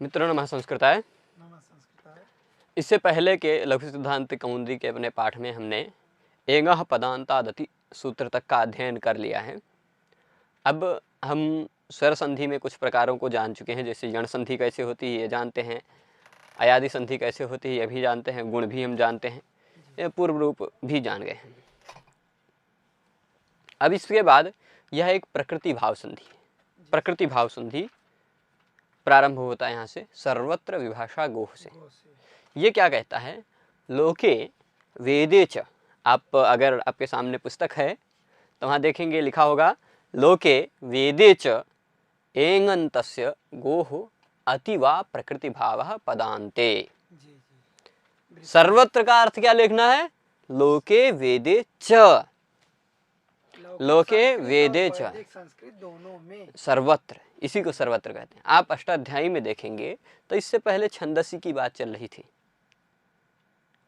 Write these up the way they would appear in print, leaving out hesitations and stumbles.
मित्रों नमः संस्कृताय। इससे पहले के लघु सिद्धांत कौमुदी के अपने पाठ में हमने एंगः पदान्तादति सूत्र तक का अध्ययन कर लिया है। अब हम स्वर संधि में कुछ प्रकारों को जान चुके हैं, जैसे यण संधि कैसे होती है ये जानते हैं, अयादि संधि कैसे होती है ये भी जानते हैं, गुण भी हम जानते हैं, ये पूर्व रूप भी जान गए हैं। अब इसके बाद यह एक प्रकृति भाव संधि है। प्रकृति भाव संधि प्रारंभ होता है यहाँ से सर्वत्र विभाषा गोह से। ये क्या कहता है? लोके वेदे च, आप अगर आपके सामने पुस्तक है तो वहाँ देखेंगे लिखा होगा लोके वेदे च एङन्तस्य गोह अतिवा प्रकृति भावः पदान्ते। सर्वत्र का अर्थ क्या लिखना है? लोके वेदे च, लोके वेदे च, संस्कृत दोनों में सर्वत्र, इसी को सर्वत्र कहते हैं। आप अष्टाध्यायी में देखेंगे तो इससे पहले छंदसी की बात चल रही थी,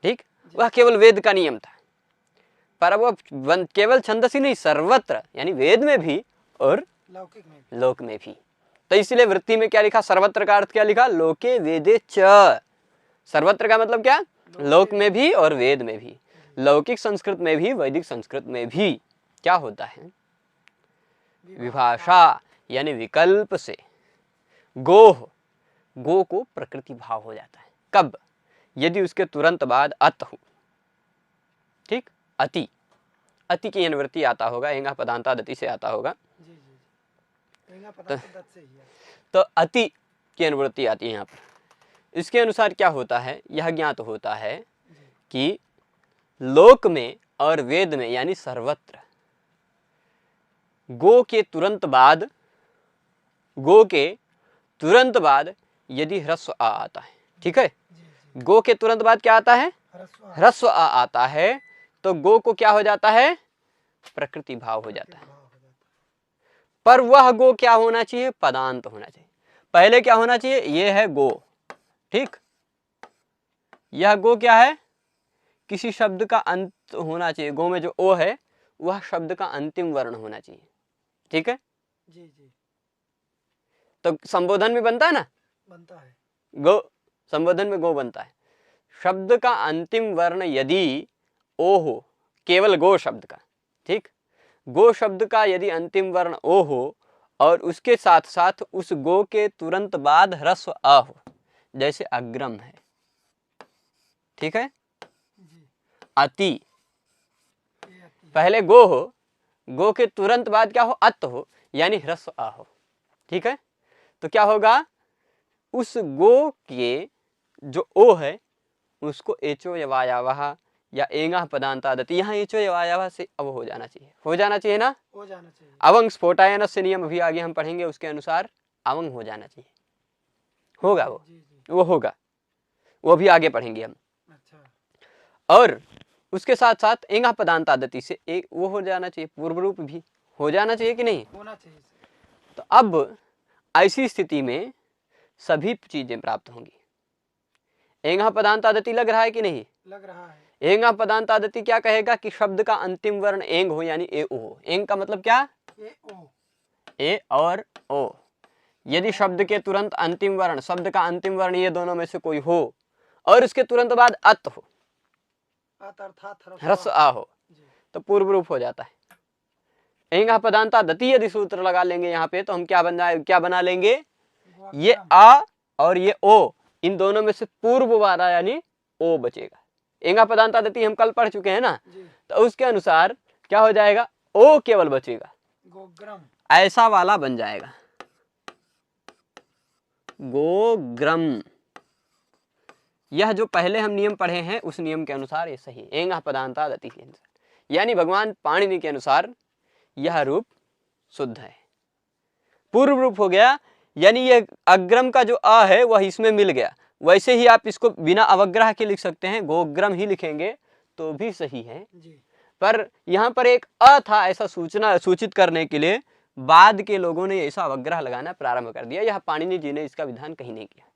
ठीक? वह केवल वेद का नियम था, पर अब वह केवल छंदसी नहीं, सर्वत्र यानी वेद में भी और लौकिक में भी। लोक में भी। तो इसलिए वृत्ति में क्या लिखा? सर्वत्र का अर्थ क्या लिखा? लोके वेदे च। सर्वत्र का मतलब क्या? लोक में भी और वेद में भी, लौकिक संस्कृत में भी वैदिक संस्कृत में भी क्या होता है? विभाषा यानी विकल्प से गोह, गो को प्रकृति भाव हो जाता है। कब? यदि उसके तुरंत बाद अत हो, ठीक? अति, अति की अनुवृत्ति आता होगा, एंगा पदान्तादति से आता होगा, जी जी जी। पदान्तादत से ही है। तो अति की अनुवृत्ति आती है यहाँ पर। इसके अनुसार क्या होता है? यह ज्ञात होता है कि लोक में और वेद में यानी सर्वत्र गो के तुरंत बाद, गो के तुरंत बाद यदि ह्रस्व आ आता है, ठीक है? गो के तुरंत बाद क्या आता है? ह्रस्व आ आता है, तो गो को क्या हो जाता है? प्रकृति भाव हो जाता है। पर वह गो क्या होना चाहिए? पदांत होना चाहिए। पहले क्या होना चाहिए? ये है गो, ठीक? यह गो क्या है? किसी शब्द का अंत होना चाहिए। गो में जो ओ है वह शब्द का अंतिम वर्ण होना चाहिए, ठीक है? जी जी। तो संबोधन में बनता है ना, बनता है गो, संबोधन में गो बनता है। शब्द का अंतिम वर्ण यदि ओ हो, केवल गो शब्द का, ठीक? गो शब्द का यदि अंतिम वर्ण ओ हो और उसके साथ साथ उस गो के तुरंत बाद ह्रस्व आ हो, जैसे अग्रम है, ठीक है? अति, पहले गो हो, गो के तुरंत बाद क्या हो? अत हो, यानी ह्रस्व आ हो, ठीक है? तो क्या होगा? उस गो के जो ओ है उसको एचो यवायावः या एंगः पदान्तादति, यहाँ एचो यवायावः से अब हो जाना चाहिए, हो जाना चाहिए ना? हो जाना चाहिए। अवंग स्फोटायनस्य नियम अभी आगे हम पढ़ेंगे, उसके अनुसार अवंग हो जाना चाहिए, होगा वो, जी जी। वो होगा, वो भी आगे पढ़ेंगे हम। अच्छा। और उसके साथ साथ एंगः पदान्तादति से एक वो हो जाना चाहिए, पूर्व रूप भी हो जाना चाहिए कि नहीं? होना चाहिए। तो अब ऐसी स्थिति में सभी चीजें प्राप्त होंगी। एंगः पदान्तादति लग रहा है कि नहीं? लग रहा है। एंगः पदान्तादति क्या कहेगा कि शब्द का अंतिम वर्ण एंग हो, यानी ए ओ हो। एंग का मतलब क्या? ए ओ, ए और ओ। यदि शब्द के तुरंत अंतिम वर्ण, शब्द का अंतिम वर्ण ये दोनों में से कोई हो और उसके तुरंत बाद अत हो, ह्रस्व आ हो, तो पूर्व रूप हो जाता है। एंगः पदान्तादति यदि सूत्र लगा लेंगे यहाँ पे तो हम क्या बना लेंगे? ये आ और ये ओ, इन दोनों में से पूर्व वाला यानी ओ बचेगा। एंगः पदान्तादति हम कल पढ़ चुके हैं ना, तो उसके अनुसार क्या हो जाएगा? ओ केवल बचेगा, गोग्रम, ऐसा वाला बन जाएगा, गोग्रम। यह जो पहले हम नियम पढ़े हैं उस नियम के अनुसार ये सही है, एंगः पदान्तादति के अनुसार, यानी भगवान पाणिनि के अनुसार यह रूप शुद्ध है, पूर्व रूप हो गया। यानी यह अग्रम का जो आ है वह इसमें मिल गया। वैसे ही आप इसको बिना अवग्रह के लिख सकते हैं, गोग्रम ही लिखेंगे तो भी सही है जी। पर यहाँ पर एक अ था, ऐसा सूचित करने के लिए बाद के लोगों ने ऐसा अवग्रह लगाना प्रारंभ कर दिया। यह पाणिनि जी ने इसका विधान कहीं नहीं किया,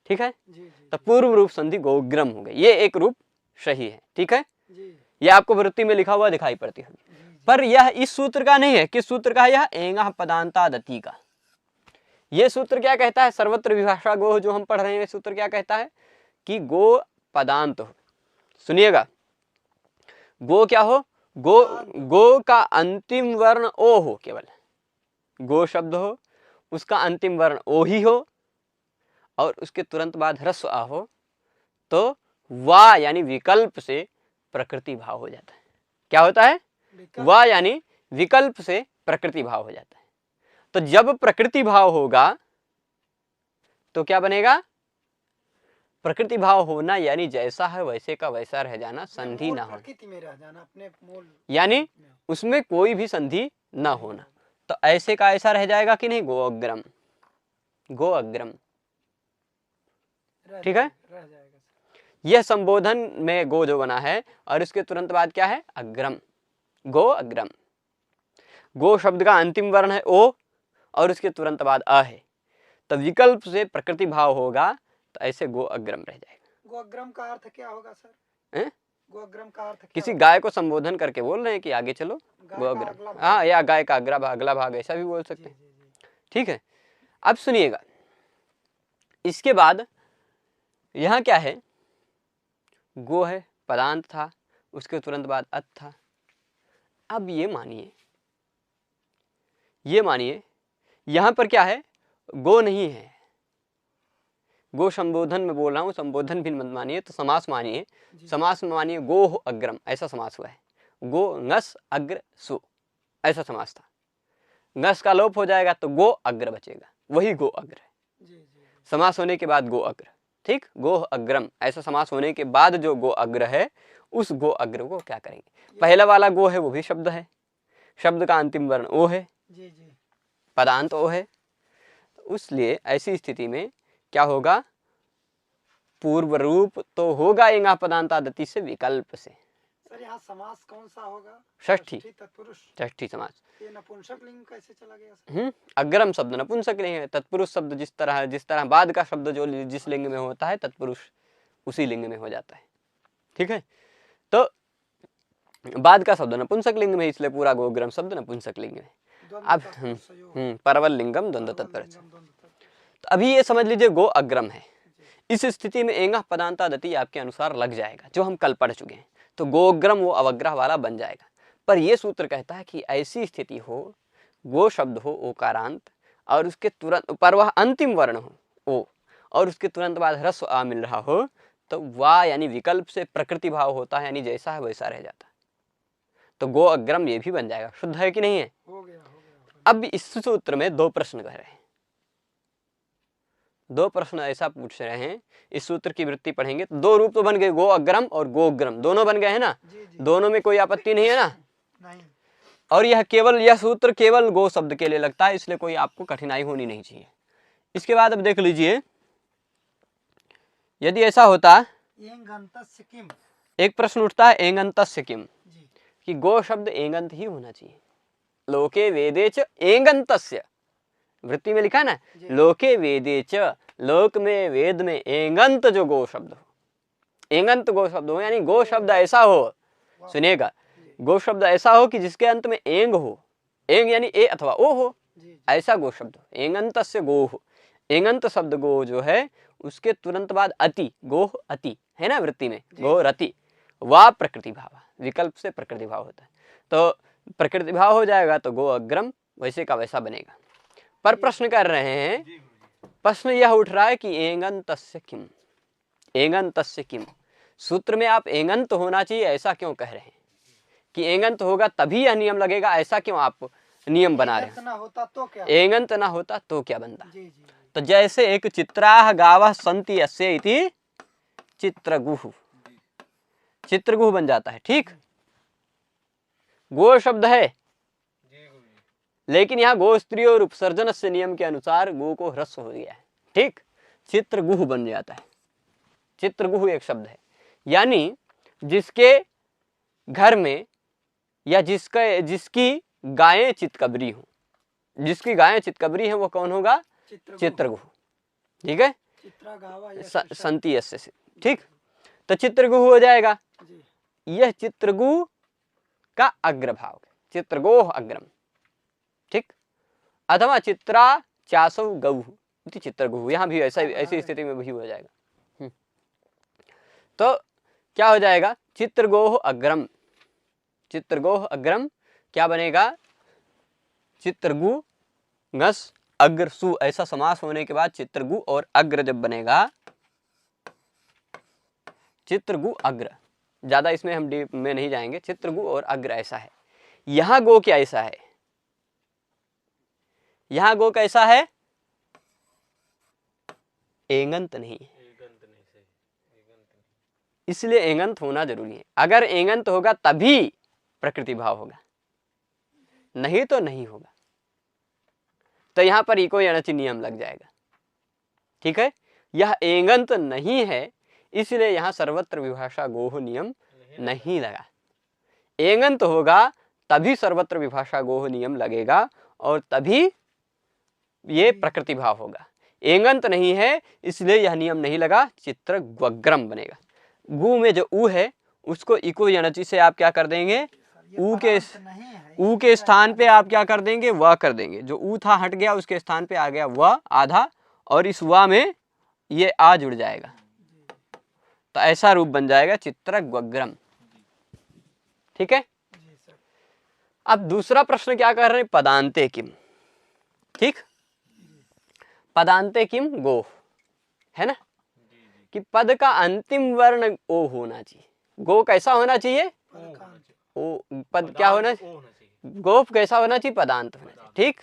ठीक है? जी जी। तो पूर्व रूप संधि गोग्रम हो गई, ये एक रूप सही है, ठीक है? जी। यह आपको वृत्ति में लिखा हुआ दिखाई पड़ती होगी, पर यह इस सूत्र का नहीं है। किस सूत्र का है? यह एंगः पदान्तादति का। ये सूत्र क्या कहता है, सर्वत्र विभाषा गो जो हम पढ़ रहे हैं, सूत्र क्या कहता है कि गो पदांत हो। सुनिएगा, गो क्या हो, गो का अंतिम वर्ण ओ हो, केवल गो शब्द हो, उसका अंतिम वर्ण ओ ही हो, और उसके तुरंत बाद ह्रस्व आ हो, तो वा यानी विकल्प से प्रकृति भाव हो जाता है। क्या होता है, वा यानी विकल्प से प्रकृति भाव हो जाता है। तो जब प्रकृति भाव होगा तो क्या बनेगा, प्रकृति भाव होना यानी जैसा है वैसे का वैसा रह जाना, संधि ना होना, प्रकृति में रह जाना, अपने मूल यानी उसमें कोई भी संधि ना होना। तो ऐसे का ऐसा रह जाएगा कि नहीं, गो अग्रम, गो अग्रम, ठीक है। रह जाएगा। यह संबोधन में गो जो बना है और इसके तुरंत बाद क्या है, अग्रम, गो अग्रम। गो शब्द का अंतिम वर्ण है ओ और उसके तुरंत बाद अ है, तो विकल्प से प्रकृति भाव होगा, तो ऐसे गो अग्रम रह जाएगा। गोअग्रम का अर्थ क्या होगा सर? हैं? गोअग्रम का अर्थ क्या किसी होगा? गाय को संबोधन करके बोल रहे हैं कि आगे चलो, गाय गो का अग्रम, अगला भाग। हाँ, या गाय का अगला भाग ऐसा भी बोल सकते जी, हैं, जी, जी। ठीक है। अब सुनिएगा, इसके बाद यहाँ क्या है, गो है, पदांत था, उसके तुरंत बाद अत था। अब ये मानिए यहाँ पर क्या है, गो नहीं है, गो संबोधन में बोल रहा हूँ, संबोधन भी मत मानिए, तो समास मानिए। समास में मानिए गो हो अग्रम, ऐसा समास हुआ है, गो ngस अग्र सु, ऐसा समास था। ngस का लोप हो जाएगा तो गो अग्र बचेगा, वही गो अग्र है। जी, जी। समास होने के बाद गो अग्र, ठीक, गो अग्रम, ऐसा समास होने के बाद जो गो अग्र है, उस गो अग्र को क्या करेंगे, पहला वाला गो है वो भी शब्द है, शब्द का अंतिम वर्ण ओ है, जी, जी। पदांत ओ है, तो इसलिए ऐसी स्थिति में क्या होगा, पूर्व रूप तो होगा इंगा पदांतादति से विकल्प से। सर यहाँ समास कौन सा होगा? षष्ठी, तत्पुरुष। षष्ठी समास। ये नपुंसक लिंग कैसे चला गया सर? अग्रम शब्द नपुंसक लिंग है, तत्पुरुष शब्द जिस तरह बाद का शब्द जो जिस लिंग में होता है, तत्पुरुष उसी लिंग में हो जाता है, ठीक है। तो बाद का शब्द नपुंसक लिंग में, इसलिए पूरा गोग्रम शब्द नपुंसक लिंग में। अब परवल लिंगम द्वंद्व तत्पर। तो अभी ये समझ लीजिए गो अग्रम है, इस स्थिति में एंगा पदांतादति आपके अनुसार लग जाएगा, जो हम कल पढ़ चुके हैं, तो गोग्रम वो अवग्रह वाला बन जाएगा। पर ये सूत्र कहता है कि ऐसी स्थिति हो, गो शब्द हो ओकारांत और उसके तुरंत पर वह अंतिम वर्ण हो ओ, और उसके तुरंत बाद ह्रस्व आ मिल रहा हो, तो वा यानी विकल्प से प्रकृति भाव होता है, यानी जैसा है वैसा रह जाता है, तो गो अग्रम ये भी बन जाएगा। शुद्ध है कि नहीं है? हो गया। अब इस सूत्र में दो प्रश्न कह रहे हैं, दो प्रश्न ऐसा पूछ रहे हैं, इस सूत्र की वृत्ति पढ़ेंगे तो दो रूप तो बन गए, गो अग्रम और गोग्रम, दोनों बन गए हैं ना, दोनों में कोई आपत्ति नहीं है ना? नहीं। और यह सूत्र केवल गो शब्द के लिए लगता है, इसलिए कोई आपको कठिनाई होनी नहीं चाहिए। इसके बाद अब देख लीजिए, यदि ऐसा होता, एक प्रश्न उठता है एंगंतस्य किम, कि गो शब्द एंगंत ही होना चाहिए। लोके वेदे च एंगंतस्य, वृत्ति में लिखा है ना, लोके वेदे च, लोक में वेद में एंगंत जो गो शब्द हो, एंगंत गो शब्द हो, यानी गो शब्द ऐसा हो, सुनिएगा, गो शब्द ऐसा हो कि जिसके अंत में एंग हो, एंग यानी ए अथवा ओ हो, ऐसा गो शब्द हो, एंगंतस्य गो हो। एंगंत शब्द गो जो है उसके तुरंत बाद अति, गो अति है ना, वृत्ति में गो रति, वा प्रकृति भाव, विकल्प से प्रकृति भाव होता है, तो प्रकृति भाव हो जाएगा तो गो अग्रम वैसे का वैसा बनेगा। पर प्रश्न कर रहे हैं, प्रश्न यह उठ रहा है कि एंगंतस्य किम, एंगंतस्य किम, सूत्र में आप एंगंत होना चाहिए ऐसा क्यों कह रहे हैं, कि एंगंत होगा तभी यह नियम लगेगा, ऐसा क्यों आप नियम बना रहे हैं? एंगंत ना होता तो क्या बनता? तो जैसे एक चित्राः गावः सन्ति यस्य इति चित्रगुः, चित्रगुः बन जाता है, ठीक। गो शब्द है, लेकिन यहाँ गो स्त्री और उपसर्जन से नियम के अनुसार गो को ह्रस्व हो गया है, ठीक, चित्रगुः बन जाता है। चित्रगुः एक शब्द है, यानी जिसके घर में या जिसकी गायें चितकबरी हो, जिसकी गायें चितकबरी हैं वो कौन होगा? चित्रगुः, ठीक है, संति यस्य से, ठीक। तो चित्रगुः हो जाएगा, यह चित्रगुः का अग्रभाव है, चित्रगोह अग्रम, ठीक। अथवा चित्रा चासौ गौ इति चित्रगुः, यहाँ भी ऐसा ऐसी स्थिति में भी हो जाएगा। तो क्या हो जाएगा, चित्रगोह अग्रम, चित्रगोह अग्रम क्या बनेगा, चित्रगु ngस अग्र सु, ऐसा समास होने के बाद चित्रगु और अग्र जब बनेगा, चित्रगु अग्र, ज्यादा इसमें हम डीप में नहीं जाएंगे, चित्रगु और अग्र ऐसा है। यहां गो क्या ऐसा है, यहां गो कैसा है, एंगंत नहीं है, इसलिए एंगंत होना जरूरी है। अगर एंगंत होगा तभी प्रकृति भाव होगा, नहीं तो नहीं होगा। तो यहां पर इको यणचि नियम लग जाएगा, ठीक है। यह एंगंत नहीं है, इसलिए यहां सर्वत्र विभाषा गोह नियम नहीं लगा। एंगंत होगा तभी सर्वत्र विभाषा गोह नियम लगेगा और तभी ये प्रकृति भाव होगा। एंगंत नहीं है इसलिए यह नियम नहीं लगा, चित्र ग्वग्रम बनेगा। गु में जो ऊ है उसको इको यणचि से आप क्या कर देंगे, ऊ के स्थान पे आप क्या कर देंगे, वह कर देंगे। जो ऊ था हट गया, उसके स्थान पे आ गया वह आधा, और इस वा में ये आ जुड़ जाएगा, तो ऐसा रूप बन जाएगा चित्र ग्वग्रम, ठीक है। अब दूसरा प्रश्न क्या कर रहे हैं, पदांते किम, ठीक, पदांते किम गो, है ना, कि पद का अंतिम वर्ण ओ होना चाहिए। गो कैसा होना चाहिए, ओ, पद क्या होना चाहिए, गोप कैसा होना चाहिए, पदांत होना चाहिए, ठीक।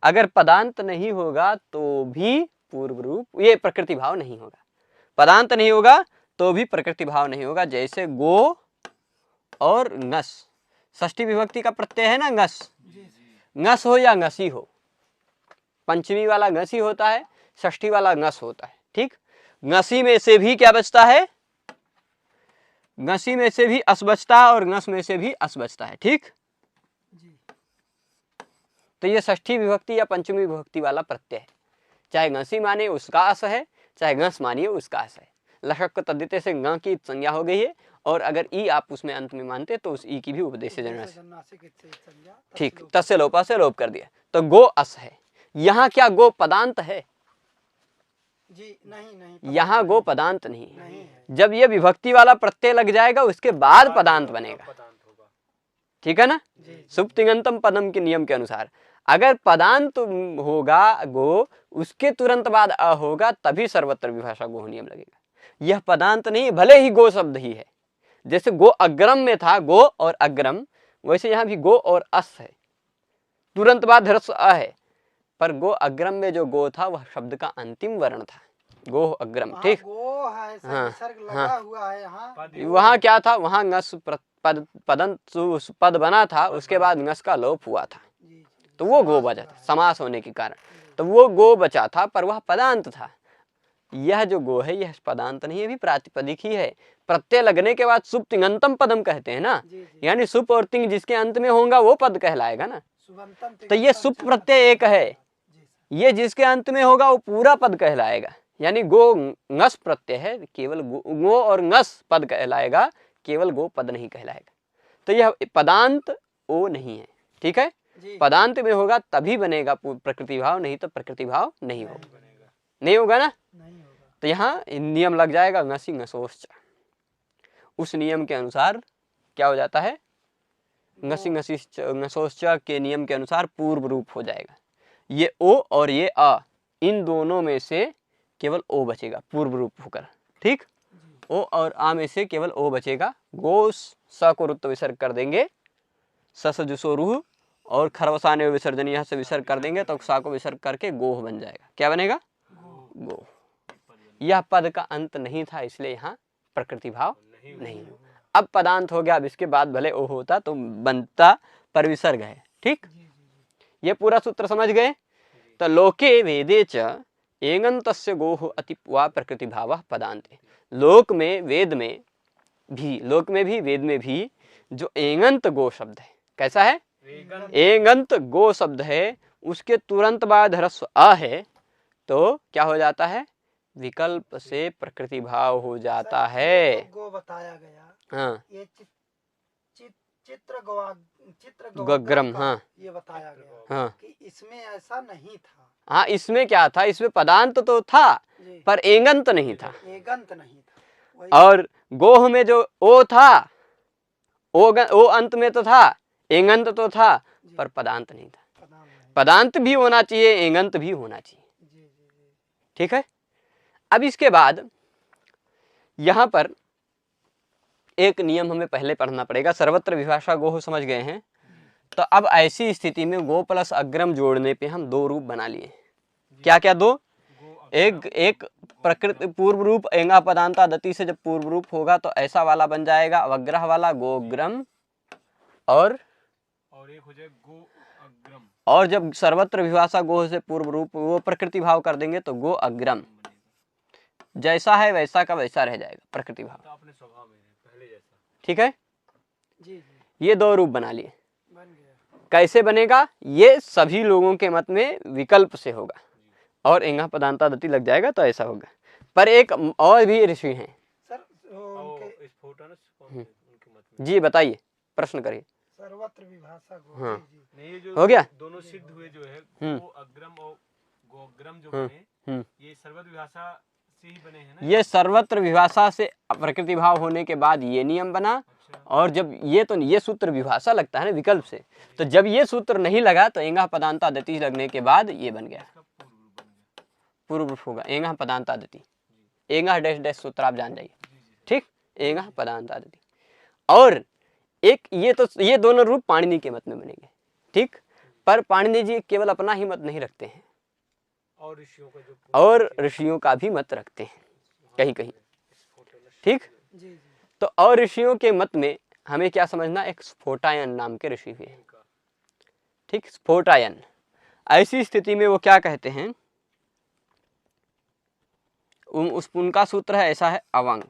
अगर पदांत नहीं होगा तो भी पूर्व रूप, ये प्रकृति भाव नहीं होगा। पदांत नहीं होगा तो भी प्रकृति भाव नहीं होगा। जैसे गो और ngस, षष्ठी विभक्ति का प्रत्यय है ना ngस, ngस हो या ngसी हो, पंचमी वाला ngसी होता है, षष्ठी वाला ngस होता है, ठीक। ngसी में से भी क्या बचता है, ngसी में से भी अस बचता है और ngस में से भी अस बचता है, ठीक। तो ये षष्ठी विभक्ति या पंचमी विभक्ति वाला प्रत्यय है। चाहे ngसी माने उसका अस है, चाहे ngस मानिए उसका अस है। लशक को तद्धिते से ङ की संज्ञा हो गई है, और अगर ई आप उसमें अंत में मानते तो उस ई की भी उपदेश से, ठीक, तस्य लोपा से लोप कर दिया। तो गो अस है, यहाँ क्या गो पदांत है, जी नहीं, यहाँ गो पदांत नहीं है। जब ये विभक्ति वाला प्रत्यय लग जाएगा उसके बाद पदांत बनेगा, ठीक है ना। सुप्तिगंतम पदम के नियम के अनुसार अगर पदांत होगा गो, उसके तुरंत बाद अ होगा, तभी सर्वत्र विभाषा गो नियम लगेगा। यह पदांत नहीं, भले ही गो शब्द ही है। जैसे गो अग्रम में था गो और अग्रम, वैसे यहाँ भी गो और अस है, तुरंत बाद ह्रस्व अ है, पर गो अग्रम में जो गो था वह शब्द का अंतिम वर्ण था, गो अग्रम, ठीक। गो है, लगा हुआ है यहाँ। वहाँ क्या था, वहाँ ngस पद बना था, उसके बाद ngस का लोप हुआ था, तो वो गो बचा था समास होने के कारण, तो वो गो बचा था, पर वह पदांत था। यह जो गो है यह पदांत नहीं है, भी प्रातिपदिक ही है। प्रत्यय लगने के बाद सुप तिङंतम पदम कहते हैं ना, यानी सुप और तिंग जिसके अंत में होगा वो पद कहलाएगा ना। तो ये सुप प्रत्यय एक है, ये जिसके अंत में होगा वो पूरा पद कहलाएगा। यानी गो ngस प्रत्यय है, केवल गो और ngस पद कहलाएगा, केवल गो पद नहीं कहलाएगा। तो यह पदांत ओ नहीं है, ठीक है। पदांत में होगा तभी बनेगा प्रकृति भाव, नहीं तो प्रकृति भाव नहीं होगा, नहीं होगा ना। तो यहाँ नियम लग जाएगा ngसी ngसोश्च, उस नियम के अनुसार क्या हो जाता है, ngसी ngसोश्च के नियम के अनुसार पूर्व रूप हो जाएगा। ये ओ और ये अ, इन दोनों में से केवल ओ बचेगा पूर्व रूप होकर, ठीक। ओ और आ में से केवल ओ बचेगा। गो स को रुत्व विसर्ग कर देंगे, सस जुसो रूह, और खरवसाने विसर्जन यहाँ से विसर्ग कर देंगे तो सा को विसर्ग करके गोह बन जाएगा। क्या बनेगा, गो। यह पद का अंत नहीं था, इसलिए यहाँ प्रकृति भाव नहीं हो। अब पदांत हो गया, अब इसके बाद भले ओ होता तो बनता, पर विसर्ग है, ठीक। ये पूरा सूत्र समझ गए। तो लोके वेदे च एंगन्तस्य गोह अति वा प्रकृति भाव पदांते। लोक में वेद में भी, लोक में भी वेद में भी जो एंगंत गो शब्द है, कैसा है, एंगंत गो शब्द है, उसके तुरंत बाद ह्रस्व अ है, तो क्या हो जाता है, विकल्प से प्रकृति भाव हो जाता है। गो बताया गया, हाँ, ये चित्र ग्वग्रम, हाँ, ये बताया गया हाँ, कि इसमें ऐसा नहीं था, हाँ, इसमें क्या था, इसमें पदांत तो था जी, पर एंगंत नहीं था। एगंत नहीं था वही। और गोह में जो ओ था, ओ अंत में तो था, एंगंत तो था पर पदांत नहीं था। पदांत नहीं। पदांत भी होना चाहिए, एंगंत भी होना चाहिए। जी जी जी। ठीक है। अब इसके बाद यहां पर एक नियम हमें पहले पढ़ना पड़ेगा। सर्वत्र विभाषा गोह समझ गए हैं, तो अब ऐसी स्थिति में गो प्लस अग्रम जोड़ने पे हम दो रूप बना लिए। क्या क्या दो? एक प्रकृति पूर्व रूप एंगा पदांता दति से जब पूर्व रूप होगा तो ऐसा वाला बन जाएगा अवग्रह वाला गोग्रम, और एक हो जाए गो अग्रम, और जब सर्वत्र विभाषा गोह से पूर्व रूप वो प्रकृति भाव कर देंगे तो गो अग्रम। जैसा है वैसा का वैसा रह जाएगा प्रकृति भाव, तो अपने स्वभाव में पहले जैसा। ठीक है। जी जी ये दो रूप बना लिए। बन गया। कैसे बनेगा? ये सभी लोगों के मत में विकल्प से होगा और एंगा पदांता दति लग जाएगा तो ऐसा होगा। पर एक और भी ऋषि हैं। सर उनके स्फोटनस उनके मत में। जी बताइए, प्रश्न करिए। सर्वत्र विभाषा गो। हाँ। जी जी। नहीं, ये जो हो गया? दोनों सिद्ध हुए जो है गो अग्रम और गोग्रम जो बने, ये सर्वत्र विभाषा से ही बने हैं ना? ये सर्वत्र विभाषा से प्रकृति भाव होने के बाद ये नियम बना। अच्छा। और जब ये सूत्र विभाषा लगता है ना विकल्प से, तो जब ये सूत्र नहीं लगा तो एंगा पदांता दति लगने के बाद ये बन गया, इसका पूर्व रूप बन गया। पूर्व रूप होगा एंगा पदांता दति। एंगा डैश डैश सूत्र आप जान जाइए, ठीक। एंगा पदांता दति। और एक ये दोनों रूप पाणिनि के मत में बनेंगे, ठीक। पर पाणिनि जी केवल अपना ही मत नहीं रखते हैं, और ऋषियों का जो और ऋषियों का भी मत रखते हैं कहीं कहीं, ठीक। जी जी। तो और ऋषियों के मत में हमें क्या समझना, एक स्फोटायन नाम के ऋषि भी हैं, ठीक। स्फोटायन। ऐसी स्थिति में वो क्या कहते हैं, उनका सूत्र है ऐसा है, अवंग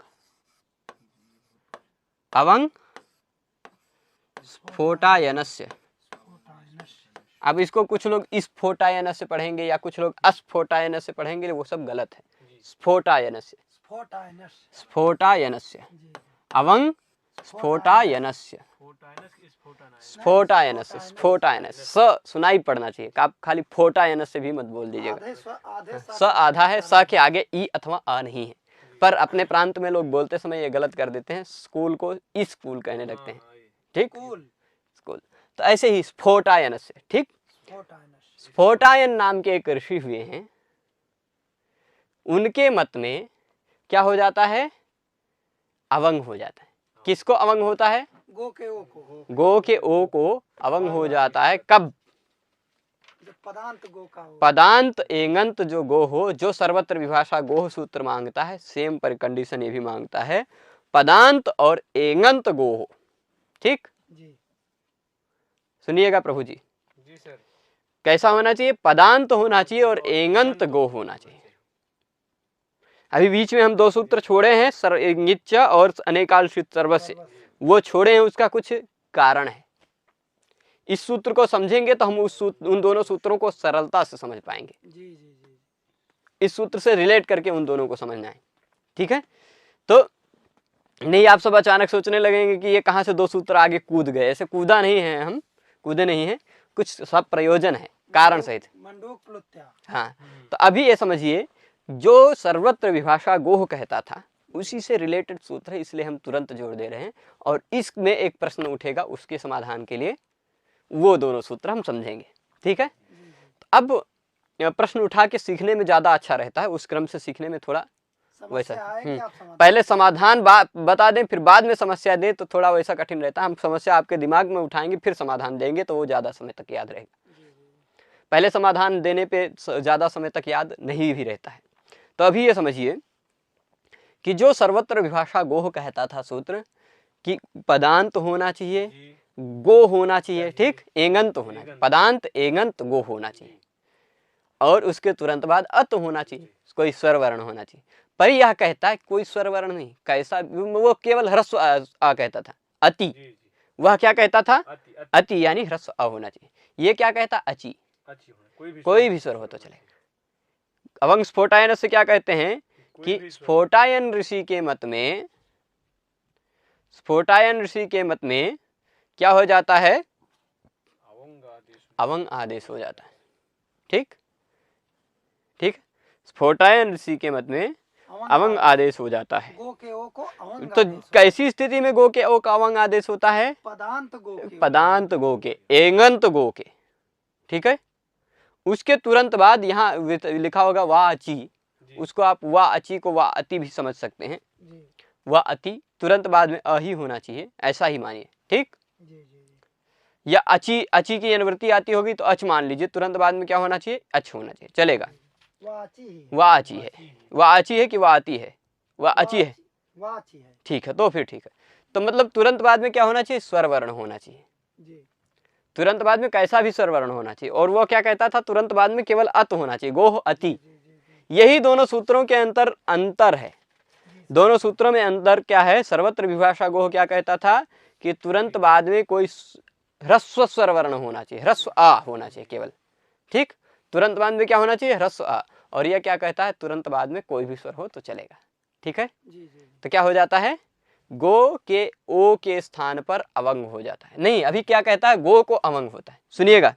अवंग स्फोटायनस्य। अब इसको कुछ लोग स्फोटायनस्य पढ़ेंगे या कुछ लोग अस्फोटायनस्य पढ़ेंगे, वो सब गलत है। स्फोटायनस्य, स्फोटायनस। स्फोटायनस्य, जी। अवंग स्फोटायनस्य, स्फोटायनस्य, स्फोटायनस्य। स सुनाई पड़ना चाहिए, आप खाली फोटायनस से भी मत बोल दीजिएगा। आधे स आधा है, स के आगे ई अथवा आ नहीं है। पर अपने प्रांत में लोग बोलते समय ये गलत कर देते हैं, स्कूल को स्कूल कहने लगते हैं, ठीक। स्कूल। तो ऐसे ही स्फोटायनस्य, ठीक। स्फोटायनस। स्फोटायन नाम के एक ऋषि हुए हैं, उनके मत में क्या हो जाता है, अवंग हो जाता है। किसको अवंग होता है? गो के ओ को। गो के ओ को अवंग हो जाता है। कब? जो पदांत गो का हो। पदांत एंगंत जो गो हो, जो सर्वत्र विभाषा गोह सूत्र मांगता है, सेम पर कंडीशन ये भी मांगता है, पदांत और एंगंत गो हो, ठीक। जी। सुनिएगा प्रभु जी, जी सर। कैसा होना चाहिए? पदांत होना चाहिए और एंगंत गो होना चाहिए। अभी बीच में हम दो सूत्र छोड़े हैं, सर्वज्ञ और अनेकालश्रित सर्वस्य, वो छोड़े हैं, उसका कुछ कारण है। इस सूत्र को समझेंगे तो हम उन दोनों सूत्रों को सरलता से समझ पाएंगे। जी जी जी। इस सूत्र से रिलेट करके उन दोनों को समझना है, ठीक है। तो नहीं आप सब अचानक सोचने लगेंगे कि ये कहाँ से दो सूत्र आगे कूद गए। ऐसे कूदा नहीं है, हम कूदे नहीं है, कुछ सब प्रयोजन है, कारण सहित। मंडूक प्लुत्या। हाँ, तो अभी ये समझिए, जो सर्वत्र विभाषा गोह कहता था उसी से रिलेटेड सूत्र है, इसलिए हम तुरंत जोड़ दे रहे हैं। और इसमें एक प्रश्न उठेगा, उसके समाधान के लिए वो दोनों सूत्र हम समझेंगे, ठीक है। तो अब प्रश्न उठा के सीखने में ज्यादा अच्छा रहता है, उस क्रम से सीखने में थोड़ा वैसा। पहले समाधान बता दें फिर बाद में समस्या दें तो थोड़ा वैसा कठिन रहता है। हम समस्या आपके दिमाग में उठाएंगे फिर समाधान देंगे तो वो ज्यादा समय तक याद रहेगा। पहले समाधान देने पे ज्यादा समय तक याद नहीं भी रहता है। तो अभी ये समझिए कि जो सर्वत्र विभाषा गोह कहता था सूत्र कि पदांत होना चाहिए, गो होना चाहिए, ठीक, एंगंत होना चाहिए, पदांत एंगंत गो होना चाहिए, और उसके तुरंत बाद अत होना चाहिए, कोई स्वर वर्ण होना चाहिए। पर यह कहता है कोई स्वर वर्ण नहीं, कैसा, वो केवल ह्रस्व आ कहता था। अति, वह क्या कहता था? अति यानी ह्रस्व आ होना चाहिए। ये क्या कहता? अचि, कोई भी स्वर हो तो चलेगा। अवंग स्फोटायन से क्या कहते हैं कि स्फोटायन ऋषि के मत में, स्फोटायन ऋषि के मत में क्या हो जाता है? अवंग आदेश हो जाता है, ठीक। स्फोटायन ऋषि के मत में अवंग आदेश हो जाता है। गो के ओ को अवंग तो आदेश। कैसी स्थिति में गो के ओ का अवंग आदेश होता है? पदांत गो के पदांत गो के, एंगंत गो के, ठीक है। उसके तुरंत बाद यहाँ लिखा होगा वा अची, उसको आप वा अची को वा अति भी समझ सकते हैं। जी वा अति तुरंत बाद में अ ही होना चाहिए, ऐसा ही मानिए, ठीक। जी जी या अची, अची की अनुवृत्ति आती होगी तो अच मान लीजिए, तुरंत बाद में क्या होना चाहिए? अच होना चाहिए, चलेगा। वाची ही वा अची है, वा अची है कि वा अति है? वा अची है, वाची है। ठीक है, तो फिर ठीक है। तो मतलब तुरंत बाद में क्या होना चाहिए? स्वर वर्ण होना चाहिए। जी तुरंत बाद में कैसा भी स्वर वर्ण होना चाहिए। और वो क्या कहता था? तुरंत बाद में केवल अत होना चाहिए, गोह अति। यही दोनों सूत्रों के अंतर है। दोनों सूत्रों में अंतर क्या है? सर्वत्र विभाषा गोह क्या कहता था कि तुरंत बाद में कोई ह्रस्व स्वर वर्ण होना चाहिए, ह्रस्व आ होना चाहिए केवल, ठीक। तुरंत बाद में क्या होना चाहिए? ह्रस्व आ। और यह क्या कहता है? तुरंत बाद में कोई भी स्वर हो तो चलेगा, ठीक है। जी जी तो क्या हो जाता है? गो के ओ के स्थान पर अवंग हो जाता है। नहीं, अभी क्या कहता है? गो को अवंग होता है, सुनिएगा।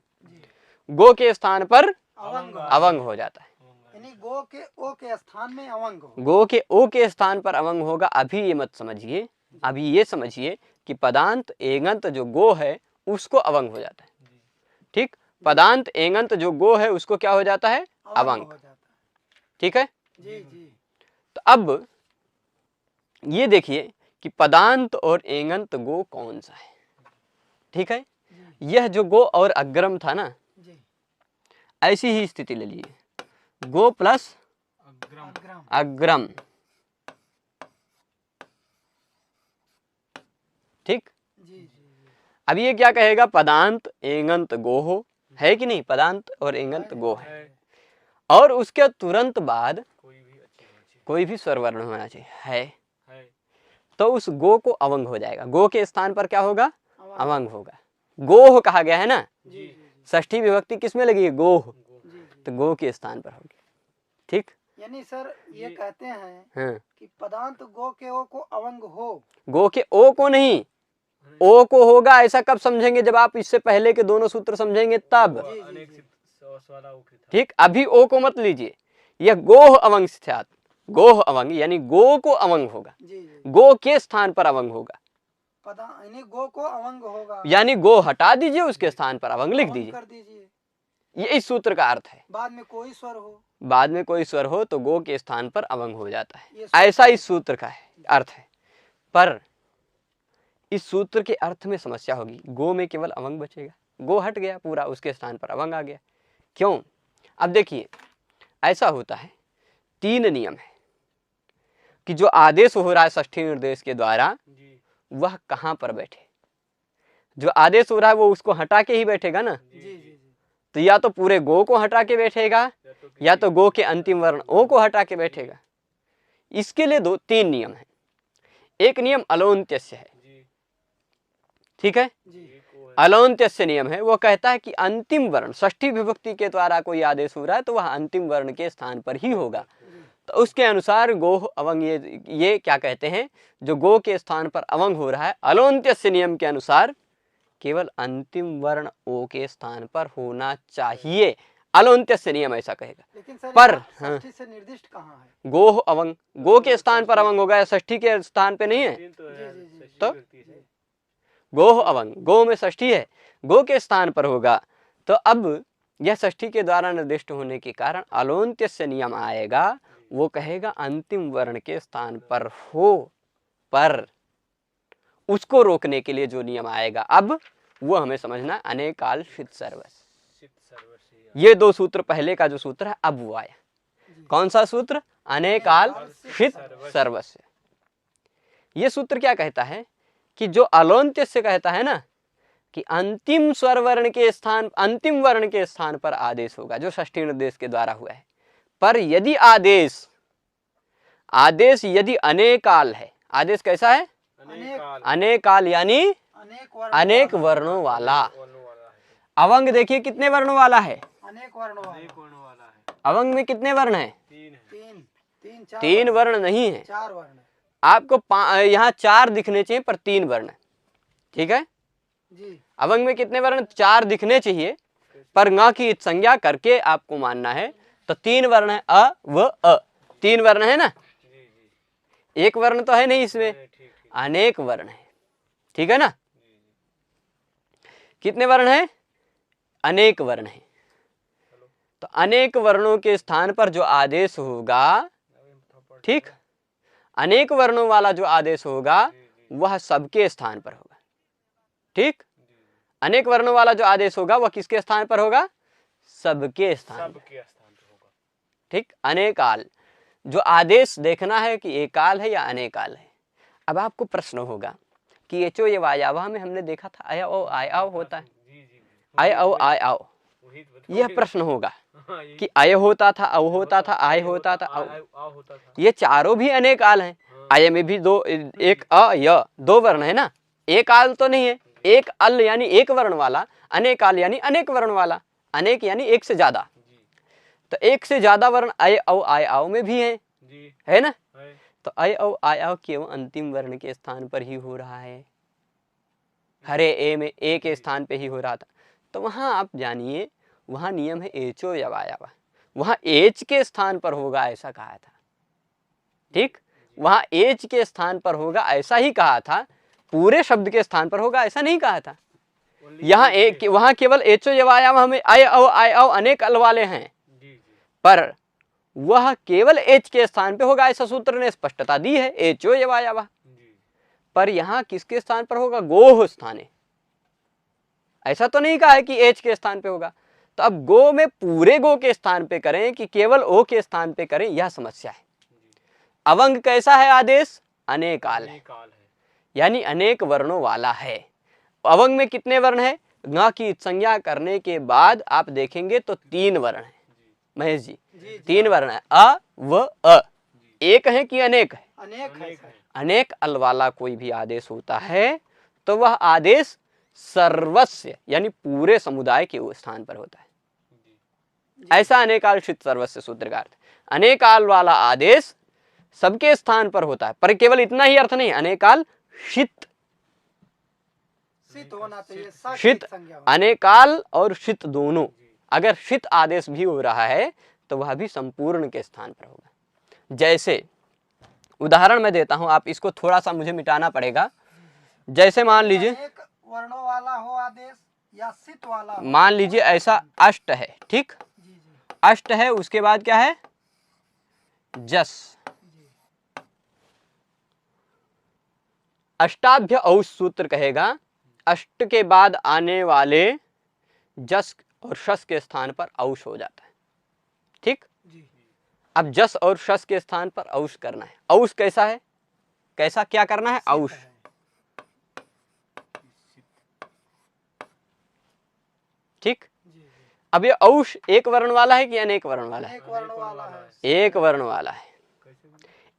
गो के स्थान पर अवंग अवंग हो जाता है। यानी गो के ओ के स्थान में अवंग हो। गो के ओ के स्थान पर अवंग होगा। अभी ये मत समझिए, अभी ये समझिए कि पदांत एगंत जो गो है उसको अवंग हो जाता है, ठीक। पदांत एगंत जो गो है उसको क्या हो जाता है? अवंग, हो जाता है। ठीक है। जी जी तो अब ये देखिए कि पदांत और एगंत गो कौन सा है, ठीक है। यह जो गो और अग्रम था ना, जी ऐसी ही स्थिति ले लीजिए, गो प्लस अग्रम। अग्रम, ठीक। जी जी जी अब ये क्या कहेगा? पदांत एगंत गो हो, है कि नहीं? पदांत और एगंत गो है, और उसके तुरंत बाद कोई भी स्वर वर्ण होना चाहिए, है। तो उस गो को अवंग हो जाएगा। गो के स्थान पर क्या होगा? अवंग होगा। गोह कहा गया है ना, जी षष्ठी विभक्ति किसमें लगी है? गोह। जी तो गो के स्थान पर होगी, ठीक। यानी सर ये कहते हैं हाँ, कि पदांत गो के ओ को अवंग हो। गो के ओ को नहीं, ओ को होगा ऐसा कब समझेंगे? जब आप इससे पहले के दोनों सूत्र समझेंगे तब, ठीक। अभी ओ को मत लीजिए, यह गोह अवंग स्यात्, गोह अवंग यानी गो को अवंग होगा, जी जी गो के स्थान पर अवंग होगा। यानी गो को अवंग होगा, यानी गो हटा दीजिए, उसके स्थान पर अवंग लिख अवंग दीजिए। कर दीजिए। ये इस सूत्र का अर्थ है। बाद में कोई स्वर हो, बाद में कोई स्वर हो तो गो के स्थान पर अवंग हो जाता ये है, सूत्र ऐसा इस सूत्र का है अर्थ है। पर इस सूत्र के अर्थ में समस्या होगी। गो में केवल अवंग बचेगा, गो हट गया पूरा, उसके स्थान पर अवंग आ गया। क्यों? अब देखिए, ऐसा होता है, तीन नियम है कि जो आदेश हो रहा है षष्ठी निर्देश के द्वारा वह कहाँ पर बैठे। जो आदेश हो रहा है वो उसको हटा के ही बैठेगा ना। जी जी जी तो या तो पूरे गो को हटा के बैठेगा, या तो गो के अंतिम वर्ण ओ को हटा के बैठेगा। इसके लिए तीन नियम है। एक नियम अलोन्त्यस्य है, ठीक है। जी अलोन्त्यस्य नियम है, वो कहता है कि अंतिम वर्ण षष्ठी विभक्ति के द्वारा कोई आदेश हो रहा है तो वह अंतिम वर्ण के स्थान पर ही होगा। तो उसके अनुसार गोह अवंग, ये क्या कहते हैं, जो गो के स्थान पर अवंग हो रहा है अलोन्त्यस्य नियम के अनुसार केवल अंतिम वर्ण ओ के स्थान पर होना चाहिए। अलोन्त्यस्य नियम ऐसा कहेगा। लेकिन सर पर यहाँ षष्ठी से निर्दिष्ट कहाँ है? गोह अवंग, गो के स्थान पर अवंग होगा, षष्ठी के स्थान पे नहीं है। जी जी जी तो गोह अवंग, गो में षष्ठी है, गो के स्थान पर होगा। तो अब यह षष्ठी के द्वारा निर्दिष्ट होने के कारण अलोन्त्यस्य नियम आएगा, वो कहेगा अंतिम वर्ण के स्थान पर हो। पर उसको रोकने के लिए जो नियम आएगा अब वो हमें समझना, अनेकाल शित सर्वस्य। ये दो सूत्र, पहले का जो सूत्र है अब वो आया। कौन सा सूत्र? अनेकाल शित सर्वस्य। ये सूत्र क्या कहता है कि जो अलोन्त्यस्य कहता है ना कि अंतिम स्वर वर्ण के स्थान, अंतिम वर्ण के स्थान पर आदेश होगा, जो षष्ठी निर्देश के द्वारा हुआ है। पर यदि आदेश यदि अनेकाल है, आदेश कैसा है? अनेकाल यानी अनेक वर्णों वाला। अवंग देखिए कितने वर्णों वाला है? अनेक वर्णों वाला है। अवंग में कितने वर्ण हैं? तीन तीन वर्ण नहीं है, चार वर्ण है। आपको यहाँ चार दिखने चाहिए पर तीन वर्ण, ठीक है। जी अवंग में कितने वर्ण? चार दिखने चाहिए, पर ङ की संज्ञा करके आपको मानना है तो 3 वर्ण है अ व अ, 3 वर्ण है ना, जी जी एक वर्ण तो है नहीं इसमें, ठीक ठीक अनेक वर्ण है, ठीक है ना। जी जी कितने वर्ण है, अनेक वर्ण है। तो अनेक वर्णों के स्थान पर जो आदेश होगा, ठीक, अनेक वर्णों वाला जो आदेश होगा वह सबके स्थान पर होगा, ठीक। अनेक वर्णों वाला जो आदेश होगा वह किसके स्थान पर होगा, सबके स्थान पर, सबके स्थान पे होगा। ठीक। अनेकाल, जो आदेश देखना है कि एकाल है या अनेकाल है। अब आपको प्रश्न होगा कि एचो ये वायावह में हमने देखा था आय औ आय आओ होता है, जी जी जी आय औ आय आओ, वही तो बताओ। यह प्रश्न होगा हाँ, यही कि आय होता था, औ होता था, आय होता था, औ। आ होता था। ये चारों भी अनेकाल हैं। आय में भी दो, एक अ य, 2 वर्ण है ना, एक आल तो नहीं है। एक अल यानी एक वर्ण वाला, अनेकाल यानी अनेक वर्ण वाला, अनेक यानी एक से ज्यादा। जी तो एक से ज्यादा वर्ण आय औ आय आओ में भी है, जी है ना। है। तो आय औ आय आओ केवल अंतिम वर्ण के स्थान पर ही हो रहा है, हरे ए में ए के स्थान पे ही हो रहा था। तो वहां आप जानिए, वहां नियम है एचो या वायावा, वहां एच के स्थान पर होगा ऐसा कहा था, ठीक। वहां एच के स्थान पर होगा ऐसा ही कहा था, पूरे शब्द के स्थान पर होगा ऐसा नहीं कहा था। यहाँ एक, वहां केवल एचो या वायावा में आय औ अनेक अल वाले हैं, जी जी पर वह केवल एच के स्थान पे होगा ऐसा सूत्र ने स्पष्टता दी है, एचो या वायावा। जी पर यहाँ किसके स्थान पर होगा, गोह स्थाने, ऐसा तो नहीं कहा है कि एच के स्थान पे होगा। तो अब गो में पूरे गो के स्थान पे करें कि केवल ओ के स्थान पे करें, यह समस्या है। अवंग कैसा है आदेश, अनेकाल है, काल है। यानी अनेक वर्णों वाला है। अवंग में कितने वर्ण है, ङ की संज्ञा करने के बाद आप देखेंगे तो 3 वर्ण है महेश जी, 3 वर्ण है, अ व अ। एक है कि अनेक है, अनेक है सर। अनेक अल वाला कोई भी आदेश होता है तो वह आदेश सर्वस्व यानी पूरे समुदाय के स्थान पर होता है। ऐसा अनेकालशित सर्वस्व सूत्र का अर्थ, अनेकाल वाला आदेश सबके स्थान पर होता है, पर केवल इतना ही अर्थ नहीं, अनेकाल शित, सित होना चाहिए, सा की शित, संज्ञा होना। अनेकाल और शित दोनों, अगर शित आदेश भी हो रहा है तो वह भी संपूर्ण के स्थान पर होगा। जैसे उदाहरण मैं देता हूं, आप इसको थोड़ा सा मुझे मिटाना पड़ेगा। जैसे मान लीजिए, एक वर्णों वाला हो आदेश या सित वाला हो। मान लीजिए ऐसा अष्ट है, ठीक, जी जी अष्ट है, उसके बाद क्या है, जस, जी अष्टाभ्य औष सूत्र कहेगा अष्ट के बाद आने वाले जस और शस के स्थान पर औष हो जाता है, ठीक। जी अब जस और शस के स्थान पर औष करना है। औष कैसा है, कैसा क्या करना है, औष, ठीक। जी जी अब ये औष एक वर्ण वाला है कि अनेक वर्ण वाला है, एक वर्णों वाला है। एक वर्ण वाला है।